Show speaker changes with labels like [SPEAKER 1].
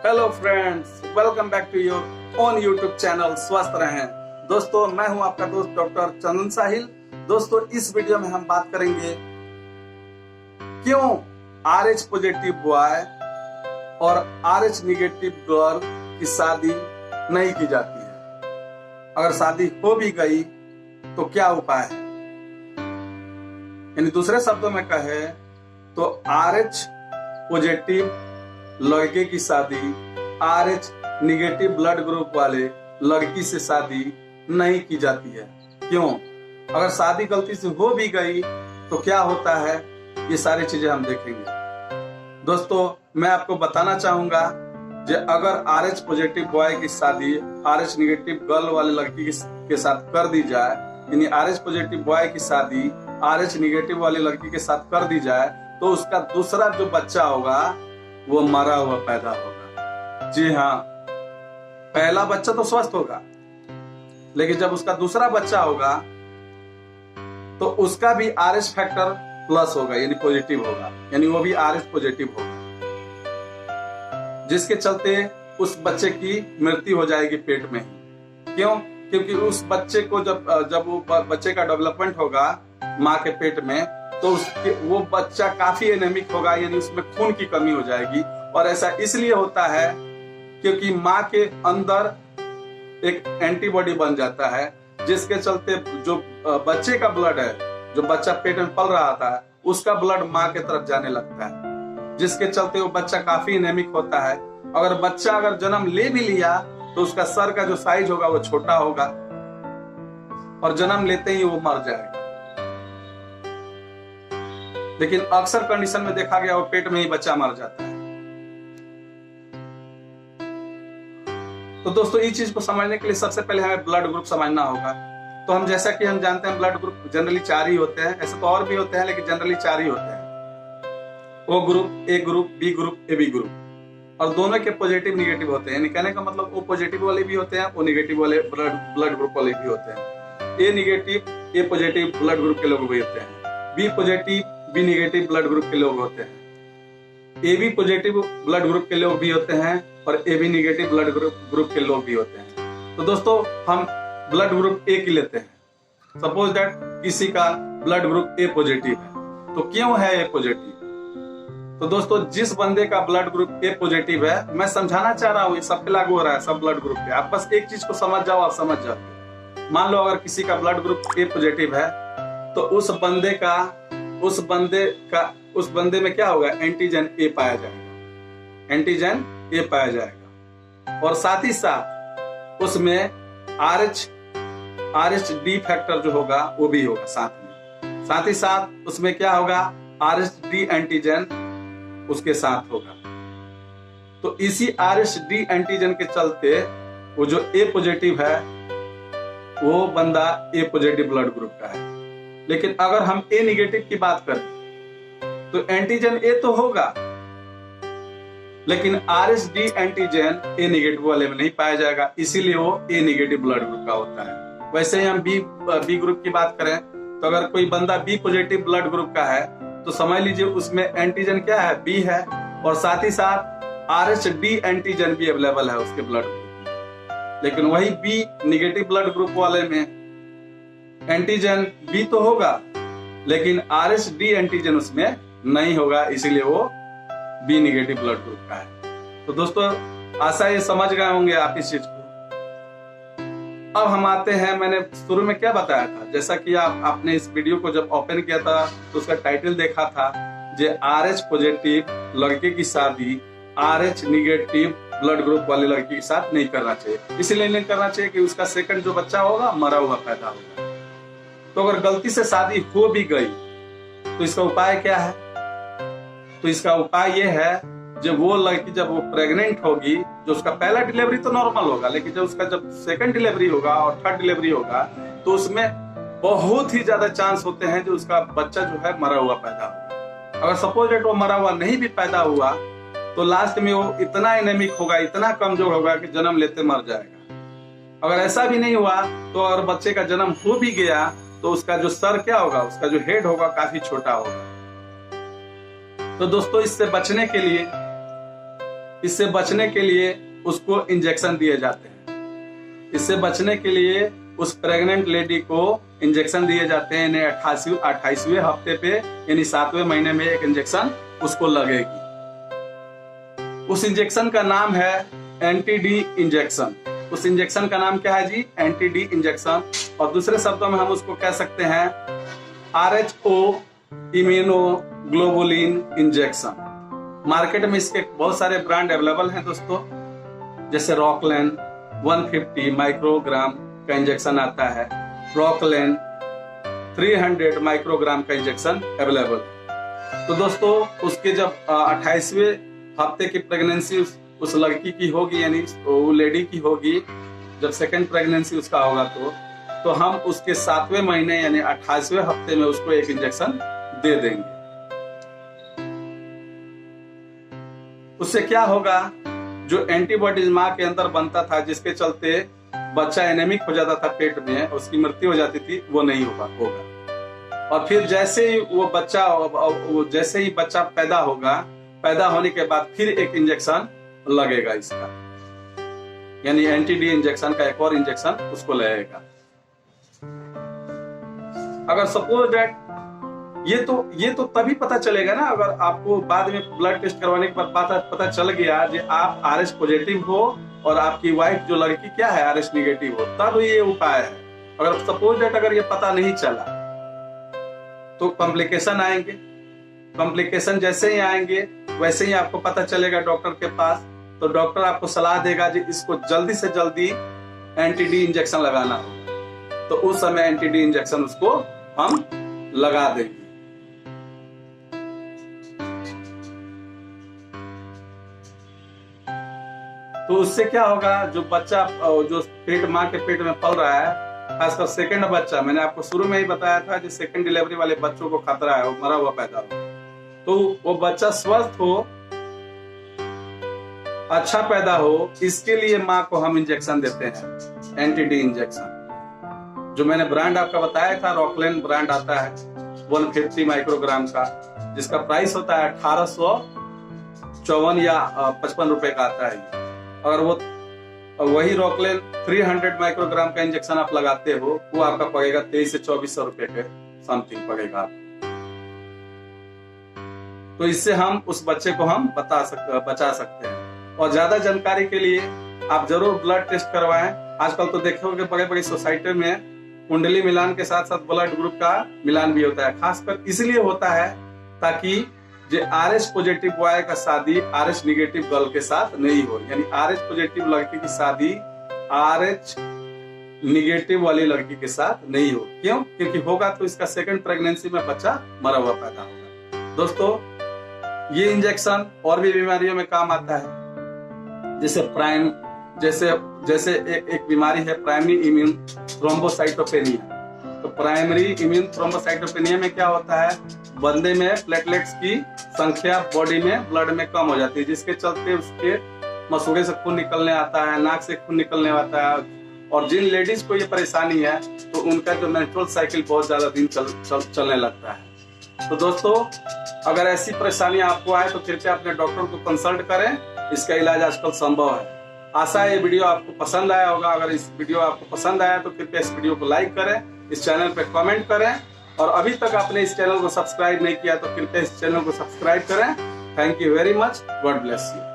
[SPEAKER 1] Hello friends, welcome back to your own YouTube channel स्वस्थ रहें। दोस्तों, मैं हूं आपका दोस्त डॉक्टर चंदन साहिल। दोस्तों, इस वीडियो में हम बात करेंगे क्यों RH पॉजिटिव बॉय और RH निगेटिव गर्ल की शादी नहीं की जाती है। अगर शादी हो भी गई तो क्या उपाय है, यानी दूसरे शब्दों में कहे तो RH पॉजिटिव लड़के की शादी RH निगेटिव ब्लड ग्रुप वाले लड़की से शादी नहीं की जाती है। क्यों? अगर शादी गलती से हो भी गई तो क्या होता है, ये सारी चीजें हम देखेंगे। दोस्तों, मैं आपको बताना चाहूंगा कि अगर RH पॉजिटिव बॉय की शादी RH निगेटिव गर्ल वाले लड़की के साथ कर दी जाए, यानी RH पॉजिटिव बॉय की शादी RH निगेटिव वाली लड़की के साथ कर दी जाए, तो उसका दूसरा जो बच्चा होगा वो मरा हुआ पैदा होगा। जी हाँ, पहला बच्चा तो स्वस्थ होगा, लेकिन जब उसका दूसरा बच्चा होगा तो उसका भी RH फैक्टर प्लस होगा, यानी पॉजिटिव होगा, यानी वो भी RH पॉजिटिव होगा, जिसके चलते उस बच्चे की मृत्यु हो जाएगी पेट में ही। क्यों? क्योंकि उस बच्चे को जब वो बच्चे का डेवलपमेंट होगा माँ के पेट में, तो वो बच्चा काफी एनेमिक होगा, यानी उसमें खून की कमी हो जाएगी। और ऐसा इसलिए होता है क्योंकि माँ के अंदर एक एंटीबॉडी बन जाता है, जिसके चलते जो बच्चे का ब्लड है, जो बच्चा पेट में पल रहा था, उसका ब्लड माँ के तरफ जाने लगता है, जिसके चलते वो बच्चा काफी एनेमिक होता है। अगर बच्चा अगर जन्म ले भी लिया तो उसका सर का जो साइज होगा वो छोटा होगा और जन्म लेते ही वो मर जाएगा। लेकिन अक्सर कंडीशन में देखा गया वो पेट में ही बच्चा मर जाता है। तो दोस्तों, इस चीज को समझने के लिए सबसे पहले हमें ब्लड ग्रुप समझना होगा। तो हम जैसा कि हम जानते हैं ब्लड ग्रुप जनरली 4 ही होते हैं, ऐसे तो और भी होते हैं, लेकिन जनरली 4 ही होते हैं। O group, A group, B group, AB group, और दोनों के पॉजिटिव निगेटिव होते हैं। यानी कहने का मतलब O पॉजिटिव वाले भी होते हैं, O निगेटिव वाले ब्लड ग्रुप वाले भी होते हैं। A negative, A positive blood group के लोग भी होते हैं। B positive, B negative blood group के लोग होते हैं। AB पॉजिटिव ब्लड ग्रुप के लोग भी होते हैं और AB निगेटिव ब्लड ग्रुप के लोग भी होते हैं। तो दोस्तों, हम ब्लड ग्रुप A की लेते हैं। सपोज दैट किसी का ब्लड ग्रुप A पॉजिटिव है, तो क्यों है A पॉजिटिव? तो दोस्तों, जिस बंदे का ब्लड ग्रुप A पॉजिटिव है, मैं समझाना चाह रहा हूँ, ये सब पे लागू हो रहा है, सब ब्लड ग्रुप पे। आप बस एक चीज को समझ जाओ, आप समझ जाओ। मान लो अगर किसी का ब्लड ग्रुप A पॉजिटिव है, तो उस बंदे में क्या होगा? एंटीजन A पाया जाएगा, एंटीजन A पाया जाएगा। और साथ ही साथ उसमें RH फैक्टर जो होगा वो भी होगा साथ ही साथ उसमें क्या होगा? RH एंटीजन उसके साथ होगा। तो इसी RH एंटीजन के चलते वो जो A पॉजिटिव है वो बंदा A पॉजिटिव ब्लड ग्रुप का है। लेकिन अगर हम A निगेटिव की बात करें तो एंटीजन A तो होगा, लेकिन RH एंटीजन A निगेटिव वाले में नहीं पाया जाएगा, इसीलिए वो A निगेटिव ब्लड ग्रुप का होता है। वैसे ही हम B ग्रुप की बात करें तो अगर कोई बंदा B पॉजिटिव ब्लड ग्रुप का है तो समझ लीजिए उसमें एंटीजन क्या है? B है, और साथ ही साथ RH एंटीजन भी अवेलेबल है उसके ब्लड ग्रुप में। लेकिन वही B निगेटिव ब्लड ग्रुप वाले में एंटीजन B तो होगा, लेकिन RH एंटीजन उसमें नहीं होगा, इसीलिए वो B निगेटिव ब्लड ग्रुप का है। तो दोस्तों, आशा ये समझ गए होंगे आप इस चीज को। अब हम आते हैं, मैंने शुरू में क्या बताया था, जैसा कि आपने इस वीडियो को जब ओपन किया था तो उसका टाइटल देखा था, जे RH पॉजिटिव लड़के की शादी RH निगेटिव ब्लड ग्रुप वाले लड़की के साथ नहीं करना चाहिए। इसलिए नहीं करना चाहिए कि उसका सेकंड जो बच्चा होगा मरा हुआ पैदा होगा। तो अगर गलती से शादी हो भी गई तो इसका उपाय क्या है? तो इसका उपाय ये है, जब वो लड़की जब वो प्रेग्नेंट होगी, जो उसका पहला डिलीवरी तो नॉर्मल होगा, लेकिन जब सेकंड डिलीवरी होगा और थर्ड डिलीवरी होगा तो उसमें बहुत ही ज्यादा चांस होते हैं जो उसका बच्चा जो है मरा हुआ पैदा होगा। अगर सपोज वो मरा हुआ नहीं भी पैदा हुआ तो लास्ट में वो इतना एनेमिक होगा, इतना कमजोर होगा कि जन्म लेते मर जाएगा। अगर ऐसा भी नहीं हुआ तो अगर बच्चे का जन्म हो भी गया तो उसका जो सर क्या होगा, उसका जो हेड होगा काफी छोटा होगा। तो दोस्तों, इससे बचने के लिए इससे बचने के लिए उसको इंजेक्शन दिए जाते हैं। इससे बचने के लिए उस प्रेग्नेंट लेडी को इंजेक्शन दिए जाते हैं। यानी 28वें हफ्ते पे यानी 7वें महीने में एक इंजेक्शन उसको लगेगी। उस इंजेक्शन का नाम है एंटी-डी इंजेक्शन। उस इंजेक्शन का नाम क्या है जी? Anti-D injection. और दूसरे शब्दों में हम उसको कह सकते हैं RHO इम्यूनोग्लोबुलिन इंजेक्शन। मार्केट में इसके बहुत सारे ब्रांड अवेलेबल हैं दोस्तों, जैसे रॉकलैन 150 माइक्रोग्राम का इंजेक्शन आता है, रॉकलैन 300 माइक्रोग्राम का इंजेक्शन अवेलेबल है। तो दोस्तों उसके जब 28वें हफ्ते की प्रेगनेंसी उस लड़की की होगी, यानी वो लेडी की होगी, जब सेकंड प्रेगनेंसी उसका होगा तो हम उसके 7वें महीने यानी 28वें हफ्ते में उसको एक इंजेक्शन दे देंगे। उससे क्या होगा, जो एंटीबॉडीज माँ के अंदर बनता था जिसके चलते बच्चा एनेमिक हो जाता था पेट में, उसकी मृत्यु हो जाती थी, वो नहीं होगा। और फिर जैसे ही बच्चा पैदा होगा, पैदा होने के बाद फिर एक इंजेक्शन लगेगा इसका, यानी एंटी-डी इंजेक्शन का एक और इंजेक्शन उसको लगेगा। अगर सपोज दैट ये तो तभी पता चलेगा ना, अगर आपको बाद में ब्लड टेस्ट करवाने के बाद पता चल गया कि आप RH पॉजिटिव हो और आपकी वाइफ जो लड़की क्या है RH निगेटिव हो, तब ये उपाय है। अगर सपोज दैट अगर ये पता नहीं चला तो कॉम्प्लिकेशन आएंगे। कॉम्प्लिकेशन जैसे ही आएंगे वैसे ही आपको पता चलेगा डॉक्टर के पास, तो डॉक्टर आपको सलाह देगा कि इसको जल्दी से जल्दी एंटी-डी इंजेक्शन लगाना होगा। तो उस समय एंटी-डी इंजेक्शन उसको हम लगा देंगे। तो उससे क्या होगा, जो बच्चा जो माँ के पेट में पल रहा है, खासकर सेकंड बच्चा, मैंने आपको शुरू में ही बताया था कि सेकंड डिलीवरी वाले बच्चों को खतरा है, वो मरा हुआ पैदा हो, तो वो बच्चा स्वस्थ हो, अच्छा पैदा हो, इसके लिए माँ को हम इंजेक्शन देते हैं, एंटी-डी इंजेक्शन। जो मैंने ब्रांड आपका बताया था, रॉकलैन ब्रांड आता है 150 माइक्रोग्राम का, जिसका प्राइस होता है 1854 या 55 रुपए का आता है। अगर वो वही रॉकलैन 300 माइक्रोग्राम का इंजेक्शन आप लगाते हो, वो आपका पड़ेगा 2300 से 2400 रुपए के समथिंग पड़ेगा। तो इससे हम उस बच्चे को हम बचा सकते हैं। और ज्यादा जानकारी के लिए आप जरूर ब्लड टेस्ट करवाएं। आजकल तो देखोगे बड़े बड़ी सोसाइटी में कुंडली मिलान के साथ साथ ब्लड ग्रुप का मिलान भी होता है। खासकर इसलिए होता है ताकि जो RH पॉजिटिव बॉय का शादी RH निगेटिव गर्ल के साथ नहीं हो, यानी RH पॉजिटिव लड़की की शादी RH निगेटिव वाली लड़की के साथ नहीं हो। क्यों? क्योंकि होगा तो इसका सेकंड प्रेगनेंसी में बच्चा मरा हुआ पैदा होगा। दोस्तों ये इंजेक्शन और भी बीमारियों में काम आता है, जैसे एक बीमारी है प्राइमरी इम्यून थ्रोम्बोसाइटोपेनिया। तो प्राइमरी इम्यून थ्रोम्बोसाइटोपेनिया में क्या होता है, बंदे में प्लेटलेट्स की संख्या बॉडी में ब्लड में कम हो जाती है, जिसके चलते उसके मसूड़े से खून निकलने आता है, नाक से खून निकलने आता है। और जिन लेडीज को ये परेशानी है तो उनका जो मेंस्ट्रुअल साइकिल बहुत ज्यादा दिन चलने लगता है। तो दोस्तों अगर ऐसी परेशानी आपको आए तो कृपया अपने डॉक्टर को कंसल्ट करें, इसका इलाज आजकल संभव है। आशा है ये वीडियो आपको पसंद आया होगा। अगर इस वीडियो आपको पसंद आया तो कृपया इस वीडियो को लाइक करें, इस चैनल पे कमेंट करें, और अभी तक आपने इस चैनल को सब्सक्राइब नहीं किया तो कृपया इस चैनल को सब्सक्राइब करें। Thank you very much, God bless you.